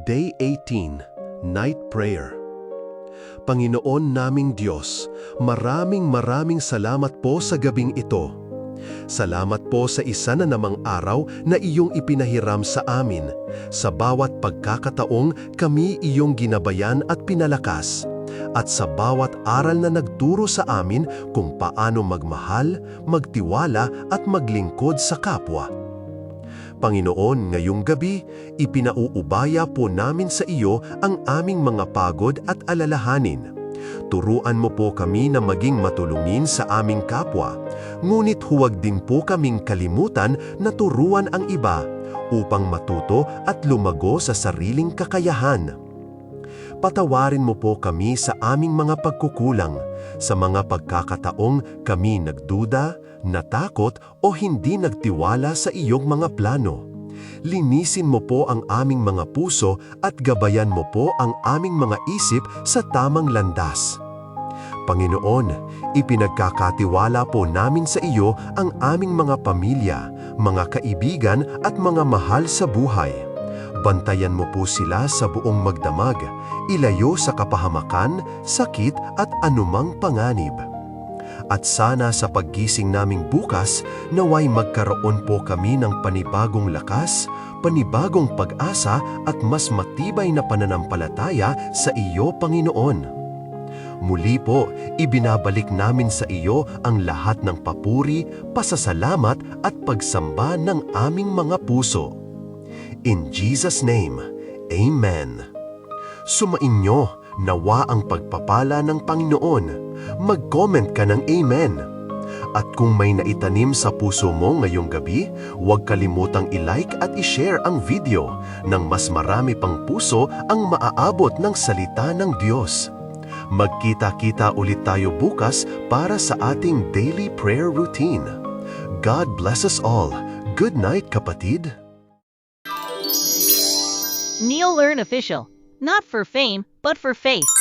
Day 18, Night Prayer. Panginoon naming Diyos, maraming salamat po sa gabing ito. Salamat po sa isa na namang araw na iyong ipinahiram sa amin. Sa bawat pagkakataong kami iyong ginabayan at pinalakas. At sa bawat aral na nagturo sa amin kung paano magmahal, magtiwala at maglingkod sa kapwa. Panginoon, ngayong gabi, ipinauubaya po namin sa iyo ang aming mga pagod at alalahanin. Turuan mo po kami na maging matulungin sa aming kapwa, ngunit huwag din po kaming kalimutan na turuan ang iba upang matuto at lumago sa sariling kakayahan. Patawarin mo po kami sa aming mga pagkukulang, sa mga pagkakataong kami nagduda, natakot o hindi nagtiwala sa iyong mga plano. Linisin mo po ang aming mga puso at gabayan mo po ang aming mga isip sa tamang landas. Panginoon, ipinagkakatiwala po namin sa iyo ang aming mga pamilya, mga kaibigan at mga mahal sa buhay. Bantayan mo po sila sa buong magdamag, ilayo sa kapahamakan, sakit at anumang panganib. At sana sa paggising naming bukas, naway magkaroon po kami ng panibagong lakas, panibagong pag-asa at mas matibay na pananampalataya sa iyo, Panginoon. Muli po, ibinabalik namin sa iyo ang lahat ng papuri, pasasalamat at pagsamba ng aming mga puso. In Jesus' name, Amen. Sumainyo, nawa ang pagpapala ng Panginoon. Mag-comment ka ng Amen. At kung may naitanim sa puso mo ngayong gabi, huwag kalimutang i-like at i-share ang video nang mas marami pang puso ang maaabot ng salita ng Diyos. Magkita-kita ulit tayo bukas para sa ating daily prayer routine. God bless us all. Good night, kapatid. Neil Learn Official. Not for fame, but for faith.